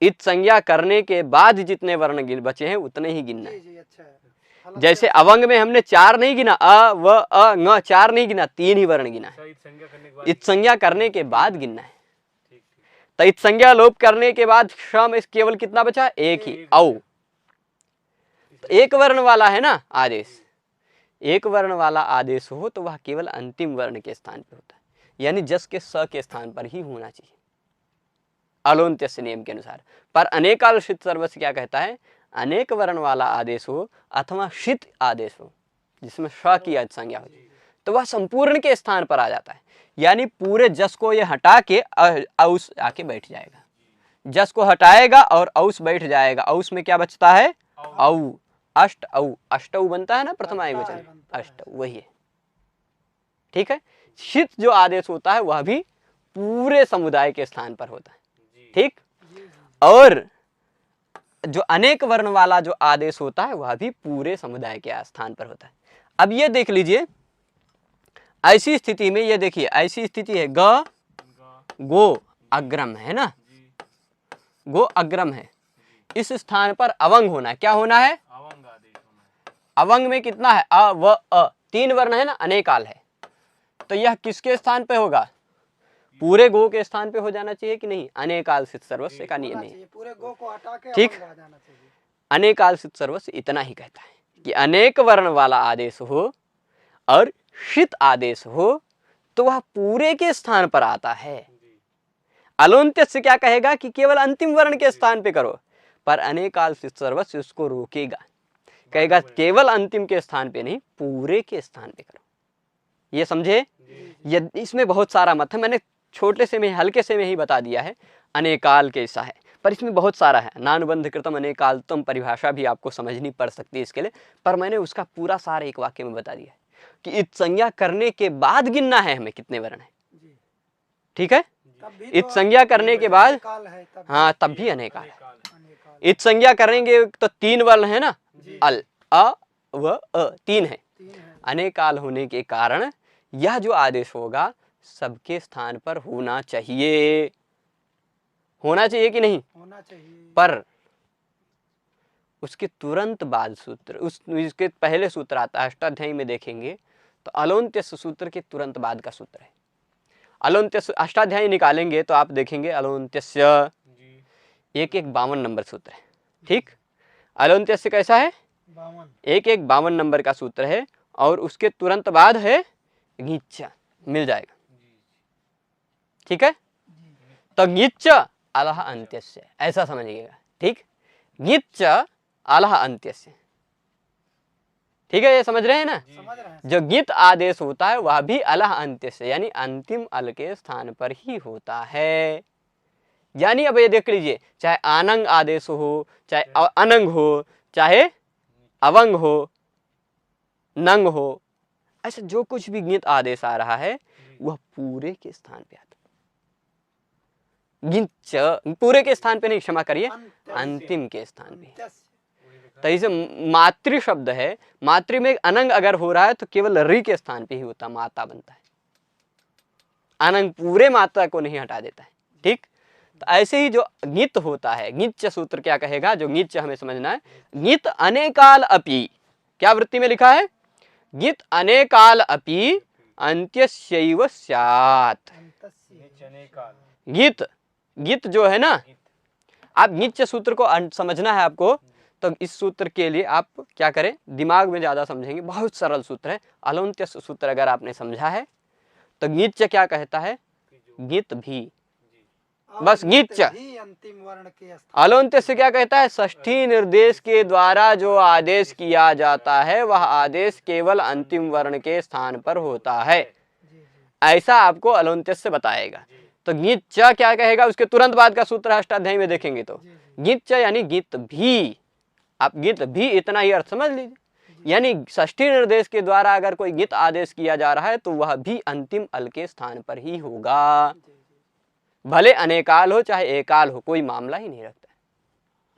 इत संज्ञा करने के बाद जितने वर्ण बचे हैं उतने ही गिनना जी है। जी अच्छा है। जैसे अवंग में हमने 4 नहीं गिना, अ व अ ङ 4 नहीं गिना, 3 ही वर्ण गिना है। इत संज्ञा करने के बाद गिनना है। तो इत संज्ञा लोप करने के बाद श्रम केवल कितना बचा, एक ही, औ। तो एक वर्ण वाला है ना आदेश, एक वर्ण वाला आदेश हो तो वह केवल अंतिम वर्ण के स्थान पर होता है, यानी जस के स के स्थान पर ही होना चाहिए अलोन्त्य नियम के अनुसार। पर अनेकालशित सर्वस्व क्या कहता है, अनेक वर्ण वाला आदेश हो अथवा शित आदेश हो जिसमें श की संज्ञा हो तो वह संपूर्ण के स्थान पर आ जाता है, यानी पूरे जस को ये हटा के औस आके बैठ जाएगा। जस को हटाएगा और औस बैठ जाएगा। औस में क्या बचता है, औ, अष्ट औ, अष्टौ बनता है ना प्रथमा एकवचन, अष्ट वही है, ठीक है। शित जो आदेश होता है वह भी पूरे समुदाय के स्थान पर होता है, ठीक। और जो अनेक वर्ण वाला जो आदेश होता है वह भी पूरे समुदाय के स्थान पर होता है। अब ये देख लीजिए, ऐसी स्थिति में ये देखिए, ऐसी स्थिति है ग गो अग्रम है ना, गो अग्रम है, इस स्थान पर अवंग होना है। क्या होना है, अवंग में कितना है, अ व अ, 3 वर्ण है ना, अनेकाल है। तो यह किसके स्थान पे होगा, पूरे गो के स्थान पे हो जाना चाहिए कि नहीं, अनेकालशित सर्वस्व का नियम है, पूरे गो को हटा के ठीक। अवंग आ जाना चाहिए। अनेकालशित सर्वस्व इतना ही कहता है कि अनेक वर्ण वाला आदेश हो और शित आदेश हो तो वह पूरे के स्थान पर आता है, अलोन्त्य से क्या कहेगा कि केवल अंतिम वर्ण के स्थान पे करो, पर अनेकाल से सर्वस्व उसको रोकेगा, कहेगा केवल अंतिम के स्थान पे नहीं, पूरे के स्थान पे करो। ये समझे? इसमें बहुत सारा मत है, मैंने छोटे से में हल्के से में ही बता दिया है। अनेकाल कैसा है, पर इसमें बहुत सारा है। नानुबंध कृतम अनेकालतम परिभाषा भी आपको समझनी पड़ सकती है इसके लिए, पर मैंने उसका पूरा सारा एक वाक्य में बता दिया है कि इत संज्ञा करने के बाद गिनना है हमें कितने वर्ण है। ठीक है, इत संज्ञा करने के बाद, हाँ तब भी अनेकाल है। इत संज्ञा करेंगे तो 3 वर्ण है ना, अल, अ, व, अ, 3 है। अनेकाल होने के कारण यह जो आदेश होगा सबके स्थान पर होना चाहिए। होना चाहिए कि नहीं? होना चाहिए। पर उसके तुरंत बाद सूत्र, उसके पहले सूत्र आता है, अष्टाध्यायी में देखेंगे तो अलोन्त्यस्य सूत्र के तुरंत बाद का सूत्र है। अलोन्त्यस्य अष्टाध्यायी निकालेंगे तो आप देखेंगे अलोन्त्यस्य 1-1-52 नंबर सूत्र है। ठीक, अलोन्त्यस्य कैसा है? 1-1-52 नंबर का सूत्र है, और उसके तुरंत बाद है ङीच्च, मिल जाएगा। ठीक है, तो ङीच्च अलह अंत्यस्य, ऐसा समझिएगा। ठीक, ङीच्च अलह अंत्यस्य। ठीक है, ये समझ रहे हैं ना? समझ रहे हैं। जो ङित आदेश होता है वह भी अलह अंत्य से, यानी अंतिम अल के स्थान पर ही होता है। यानी अब ये देख लीजिए, चाहे आनंग आदेश हो, चाहे अनंग हो, चाहे अवंग हो, नंग हो, ऐसे जो कुछ भी ङित आदेश आ रहा है वह पूरे के स्थान पे आता है। ङिच्च पूरे के स्थान पे नहीं, क्षमा करिए, अंतिम के स्थान पे। तो इसे मातृ शब्द है, मातृ में अनंग अगर हो रहा है तो केवल री के स्थान पे ही होता, माता बनता है। अनंग पूरे माता को नहीं हटा देता है। ठीक, तो ऐसे ही जो ङित होता है, ङिच्च सूत्र क्या कहेगा, जो ङिच्च हमें समझना है, ङित अनेकाल अपि, क्या वृत्ति में लिखा है? ङित अनेकाल अपि अंत्यस्यैव स्यात्। ङित, ङित जो है ना, आप ङिच्च सूत्र को समझना है आपको, तो इस सूत्र के लिए आप क्या करें, दिमाग में ज्यादा समझेंगे, बहुत सरल सूत्र है। अलोन्त्य सूत्र अगर आपने समझा है तो ङिच्च क्या कहता है? ङित भी, बस ङिच्च। अंतिम वर्ण के अलोन्त्य से क्या कहता है? षष्ठी निर्देश के द्वारा जो आदेश किया जाता है वह आदेश केवल अंतिम वर्ण के स्थान पर होता है, ऐसा आपको अलोन्त्य से बताएगा। तो ङिच्च क्या कहेगा, उसके तुरंत बाद का सूत्र अष्टाध्यायी में देखेंगे तो ङिच्च यानी ङित भी। आप ङित भी इतना ही अर्थ समझ लीजिए, यानी षष्ठी निर्देश के द्वारा अगर कोई ङित आदेश किया जा रहा है तो वह भी अंतिम अल के स्थान पर ही होगा, भले अनेकाल हो चाहे एकाल हो, कोई मामला ही नहीं रखता।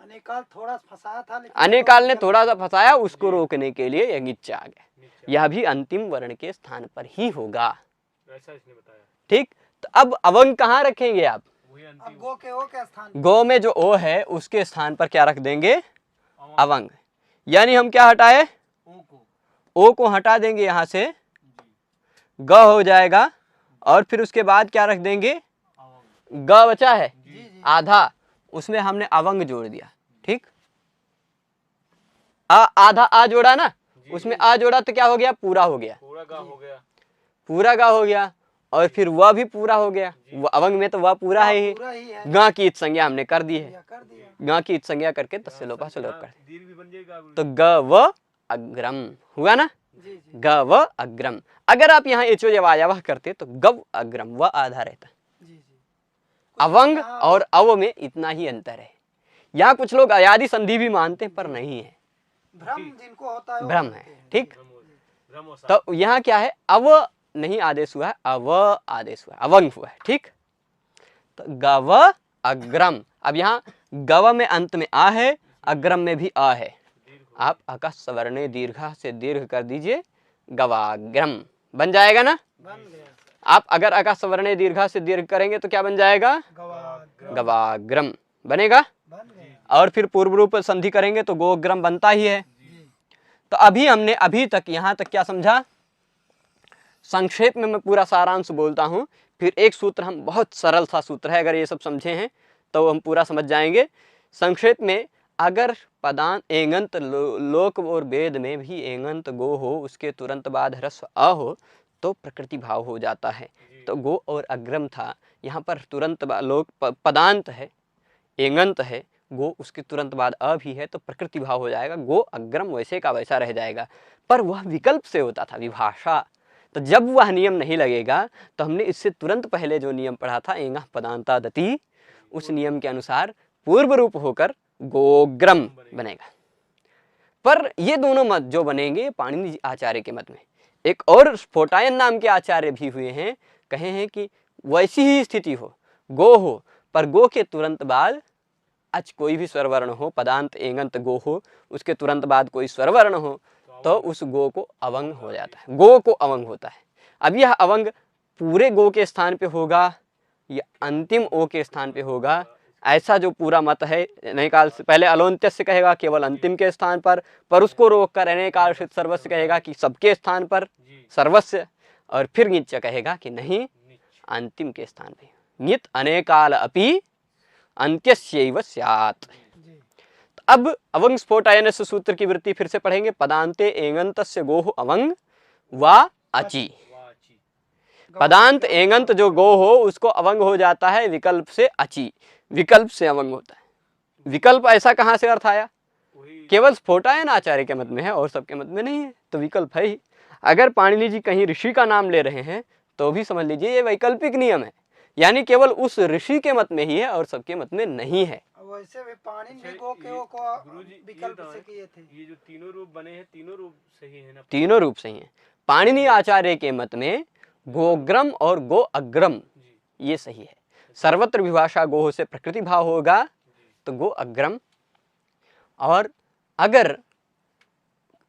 अनेकाल थोड़ा फंसाया था, लेकिन अनेकाल ने थोड़ा सा फंसाया, उसको रोकने के लिए यह ङिच्च आ गया, यह भी अंतिम वर्ण के स्थान पर ही होगा। ऐसा इसने बताया। ठीक, तो अब अवंग कहाँ रखेंगे आप? अब गो के ओ के स्थान, गो में जो ओ है उसके स्थान पर क्या रख देंगे? अवंग। यानी हम क्या हटाए? ओ को हटा देंगे, यहां से ग हो जाएगा, और फिर उसके बाद क्या रख देंगे? ग बचा है आधा, उसमें हमने अवंग जोड़ दिया। ठीक, आधा आ जोड़ा ना, उसमें आ जोड़ा तो क्या हो गया? पूरा हो गया, पूरा गा हो गया, पूरा गा हो गया, और फिर वह भी पूरा हो गया। वो अवंग में तो वह पूरा है ही। गा की इत संज्ञा हमने कर दी है, गा की इत संज्ञा करके तस्य लोपा से लोप कर दी। दीर्घ भी बन जाएगा। तो ग व अग्रम हुआ ना, ग व अग्रम। अगर आप यहाँ एचो जवायावह करते तो गव अग्रम, वह आधा रहता। अवंग और अव में इतना ही अंतर है। यहाँ कुछ लोग अयादि संधि भी मानते हैं, पर नहीं है, भ्रम जिनको होता है, भ्रम है। ठीक, तो यहाँ क्या है? अव नहीं आदेश हुआ है, अव आदेश हुआ है, अवंग हुआ है। ठीक, तो गव अग्रम। अब यहाँ गव में अंत में आ है, अग्रम में भी आ है, आप अका सवर्णे दीर्घा से दीर्घ कर दीजिए, गवाग्रम बन जाएगा ना। बन गया। आप अगर अका सवर्णे दीर्घा से दीर्घ करेंगे तो क्या बन जाएगा? गवाग्रम बनेगा। बन गया। और फिर पूर्व रूप संधि करेंगे तो गोग्रम बनता ही है। तो अभी हमने अभी तक यहाँ तक क्या समझा? संक्षेप में मैं पूरा सारांश बोलता हूँ, फिर एक सूत्र हम, बहुत सरल सा सूत्र है, अगर ये सब समझे हैं तो हम पूरा समझ जाएंगे। संक्षेप में, अगर पदांत एंगंत लोक और वेद में भी एंगंत गो हो, उसके तुरंत बाद ह्रस्व अ हो तो प्रकृति भाव हो जाता है। तो गो और अग्रम था, यहाँ पर तुरंत लोग पदांत है, एंगंत है, गो उसके तुरंत बाद अ भी है, तो प्रकृति भाव हो जाएगा, गो अग्रम वैसे का वैसा रह जाएगा। पर वह विकल्प से होता था, विभाषा। तो जब वह नियम नहीं लगेगा तो हमने इससे तुरंत पहले जो नियम पढ़ा था एंगा पदांता दति, उस नियम के अनुसार पूर्व रूप होकर गोग्रम बनेगा। पर ये दोनों मत जो बनेंगे पाणिनि आचार्य के मत में, एक और स्फोटायन नाम के आचार्य भी हुए हैं, कहे हैं कि वैसी ही स्थिति हो, गो हो, पर गो के तुरंत बाद अच कोई भी स्वरवर्ण हो, पदांत एंगंत गो हो, उसके तुरंत बाद कोई स्वरवर्ण हो, तो उस गो को अवंग हो जाता है, गो को अवंग होता है। अब यह अवंग पूरे गो के स्थान पे होगा या अंतिम ओ के स्थान पे होगा, ऐसा जो पूरा मत है, नैकाल से पहले अलोन्त्य से कहेगा केवल अंतिम के स्थान पर उसको रोक कर अनेकाल से सर्वस्व कहेगा कि सबके स्थान पर सर्वस्व, और फिर नित्य कहेगा कि नहीं अंतिम के स्थान पे, नित अनेकाल अपि अंत्यस्यैव स्यात्। अब अवंग स्फोटायनस्य सूत्र की वृत्ति फिर से पढ़ेंगे। पदांते एंगंतस्य गोः अवंग वा अचि। पदांत एंगंत जो गो हो उसको अवंग हो जाता है विकल्प से अचि, विकल्प से अवंग होता है। विकल्प ऐसा कहाँ से अर्थ आया? केवल स्फोटायन आचार्य के मत में है और सबके मत में नहीं है, तो विकल्प है ही। अगर पाणिनि जी कहीं ऋषि का नाम ले रहे हैं तो भी समझ लीजिए ये वैकल्पिक नियम है, यानी केवल उस ऋषि के मत में ही है और सबके मत में नहीं है। वैसे भी पाणिनि भी गो के ओ को विकल्प से किए थे। ये जो तीनों रूप बने हैं, तीनों रूप सही है ना? तीनों रूप सही है। पाणिनि आचार्य के मत में गोग्रम और गो अग्रम ये सही है। सर्वत्र विभाषा गो से प्रकृति भाव होगा तो गो अग्रम, और अगर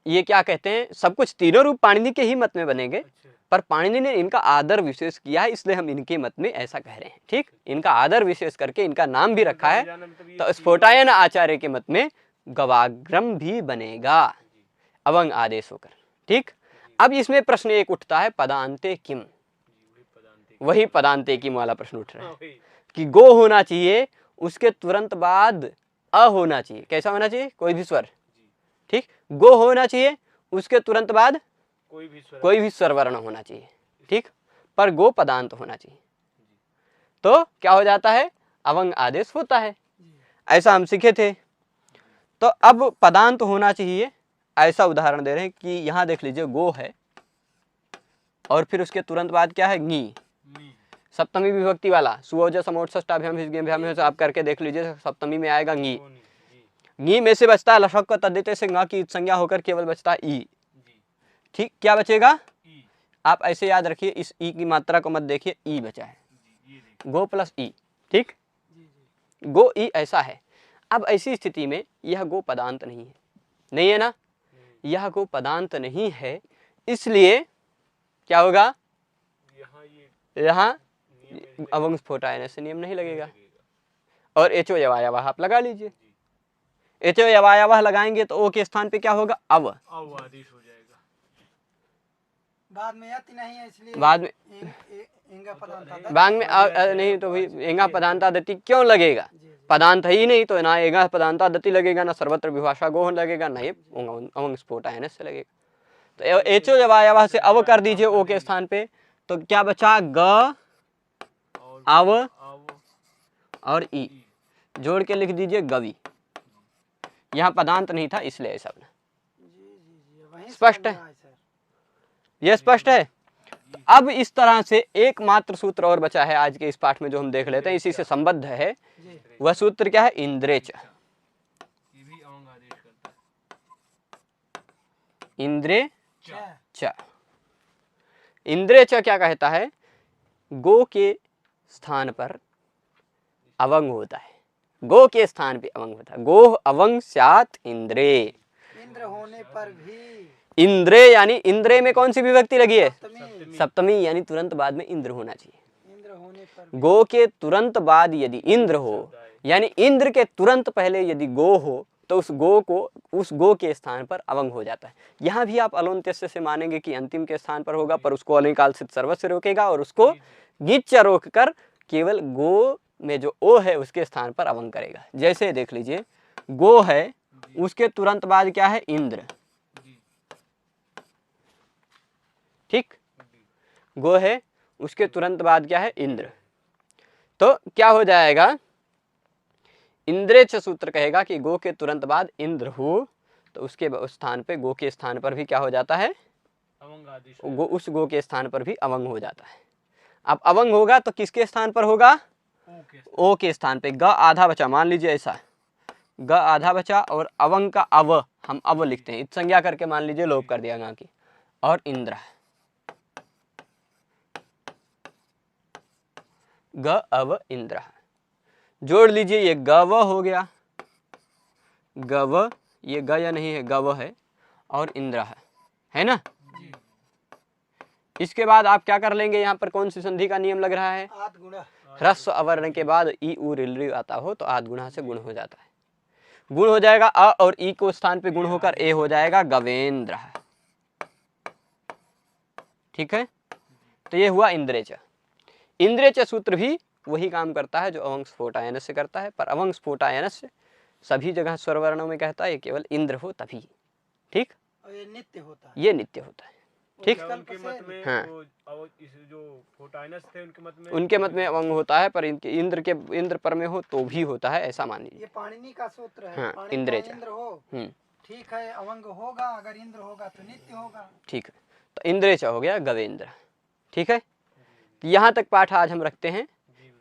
ये क्या कहते हैं सब कुछ तीनों रूप पाणिनि के ही मत में बनेंगे, पर पाणिनि ने इनका आदर विशेष किया है, इसलिए हम इनके मत में ऐसा कह रहे हैं। ठीक, इनका आदर विशेष करके इनका नाम भी रखा है, तो स्फोटायन आचार्य के मत में गवाग्रम भी बनेगा अवंग आदेश होकर। ठीक, अब इसमें प्रश्न एक उठता है, पदांते किम, वही पदांते किम वाला प्रश्न उठ रहा है कि गो होना चाहिए, उसके तुरंत बाद अ होना चाहिए। कैसा होना चाहिए? कोई भी स्वर। ठीक, गो होना चाहिए, उसके तुरंत बाद कोई भी स्वरवर्ण होना चाहिए। ठीक, पर गो पदांत होना चाहिए, तो क्या हो जाता है? अवंग आदेश होता है। ऐसा हम सीखे थे। तो अब पदांत होना चाहिए, ऐसा उदाहरण दे रहे हैं कि यहाँ देख लीजिए, गो है और फिर उसके तुरंत बाद क्या है? गी, सप्तमी विभक्ति वाला, सुओज समोत्सष्टाभ्याम से आप करके देख लीजिए, सप्तमी में आएगा गी। गी में से बचता है लशक का तद्धित से गा की संज्ञा होकर केवल बचता है ई। ठीक, क्या बचेगा? आप ऐसे याद रखिए, इस ई की मात्रा को मत देखिए, ई बचा है, गो प्लस ई। ठीक, गो ई ऐसा है। अब ऐसी स्थिति में यह गो पदांत नहीं है, नहीं है ना? यह गो पदांत नहीं है, इसलिए क्या होगा? यहाँ अवंग स्फोटायन से नियम नहीं लगेगा, और एचो यवायावाह आप लगा लीजिए। एचो यवायावाह लगाएंगे तो ओ के स्थान पे क्या होगा? अव आदेश हो जाएगा। बाद में यति नहीं है, इसलिए बाद में इंगा पदांत बाद में नहीं तो भी एंगा पदांता दति क्यों लगेगा? पदांत ही नहीं तो ना एंगा पदांता दति लगेगा, ना सर्वत्र विभाषा गो लगेगा, ना ये अवंग स्फोटायन से लगेगा। तो एचो यवायावाह से अव कर दीजिए ओ के स्थान पे, तो क्या बचा? ग, अव और ई, जोड़ के लिख दीजिए गवि। यहाँ पदांत नहीं था इसलिए ऐसा बना। स्पष्ट है? यह स्पष्ट है। अब इस तरह से एकमात्र सूत्र और बचा है आज के इस पाठ में, जो हम देख लेते हैं, इसी से संबद्ध है। वह सूत्र क्या है? इंद्रे च। इंद्रे च। इंद्रे च क्या कहता है? गो के स्थान पर अवंग होता है, गो के स्थान पे अवंग होता है। गो अवंग स्यात् इंद्रे। इंद्र होने पर भी, इंद्रे यानी इंद्रे में कौन सी विभक्ति लगी है? सप्तमी, यानी तुरंत बाद में इंद्र होना चाहिए। इंद्र होने पर गो के तुरंत बाद यदि इंद्र हो, यानी इंद्र के तुरंत पहले यदि गो हो, तो उस गो के स्थान पर अवंग हो जाता है। यहाँ भी आप अलोन्त्य से मानेंगे कि अंतिम के स्थान पर होगा, पर उसको अनिकाल से सर्व से रोकेगा और उसको गिच्च रोक कर केवल गो में जो ओ है उसके स्थान पर अवंग करेगा। जैसे देख लीजिए, गो है, उसके तुरंत बाद क्या है? इंद्र। ठीक, गो है, उसके तुरंत बाद क्या है, इंद्र। तो क्या हो जाएगा, इंद्रे च सूत्र कहेगा कि गो के तुरंत बाद इंद्र हो, तो उसके स्थान पे, गो के स्थान पर भी क्या हो जाता है, अवंग आदेश उस गो के स्थान पर भी अवंग हो जाता है। अब अवंग होगा तो किसके स्थान पर होगा, ओ के स्थान पे। ग आधा बचा, मान लीजिए ऐसा, ग आधा बचा और अवंग का अव हम अव लिखते हैं, इत संज्ञा करके मान लीजिए लोप कर दिया गा की, और इंद्र, ग अव इंद्र, जोड़ लीजिए, ये गव हो गया, गव, ये ग या नहीं है, गव है, और इंद्र है ना। इसके बाद आप क्या कर लेंगे, यहाँ पर कौन सी संधि का नियम लग रहा है, आद गुणा। ह्रस्व अवर्ण के बाद ई उ रिल आता हो तो आद गुणा से गुण हो जाता है, गुण हो जाएगा, अ और ई को स्थान पे गुण होकर ए हो जाएगा गवेंद्र। ठीक है, तो ये हुआ इंद्रेच। इंद्रेच सूत्र भी वही काम करता है जो अवंग स्फोटायन से करता है, पर अवंग स्फोटायन से सभी जगह स्वरवर्णों में कहता है केवल इंद्र हो तभी। ठीक, और ये नित्य होता है। ये नित्य होता है। ठीक, उनके मत में हाँ। जो फोटाइनस थे उनके मत में अवंग होता है, पर इनके इंद्र पर में हो तो भी होता है, ऐसा मान लीजिए। ये पाणिनि का सूत्र है। हाँ, पाणिनि इंद्रेच। का इंद्र हो, ठीक है, अवंग होगा, अगर इंद्र होगा तो नित्य होगा। ठीक है, तो इंद्रेच हो गया गवेंद्र। ठीक है, तो यहाँ तक पाठ आज हम रखते हैं।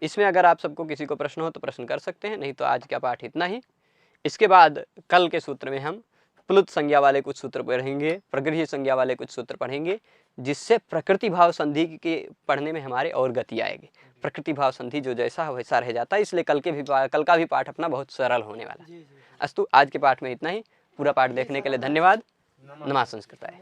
इसमें अगर आप सबको किसी को प्रश्न हो तो प्रश्न कर सकते हैं, नहीं तो आज का पाठ इतना ही। इसके बाद कल के सूत्र में हम प्लुत संज्ञा वाले कुछ सूत्र पढ़ेंगे, प्रगृह्य संज्ञा वाले कुछ सूत्र पढ़ेंगे, जिससे प्रकृति भाव संधि के पढ़ने में हमारे और गति आएगी। प्रकृति भाव संधि जो जैसा है वैसा रह जाता है, इसलिए कल का भी पाठ अपना बहुत सरल होने वाला है। अस्तु, आज के पाठ में इतना ही। पूरा पाठ देखने के लिए धन्यवाद। नमः संस्कृताय।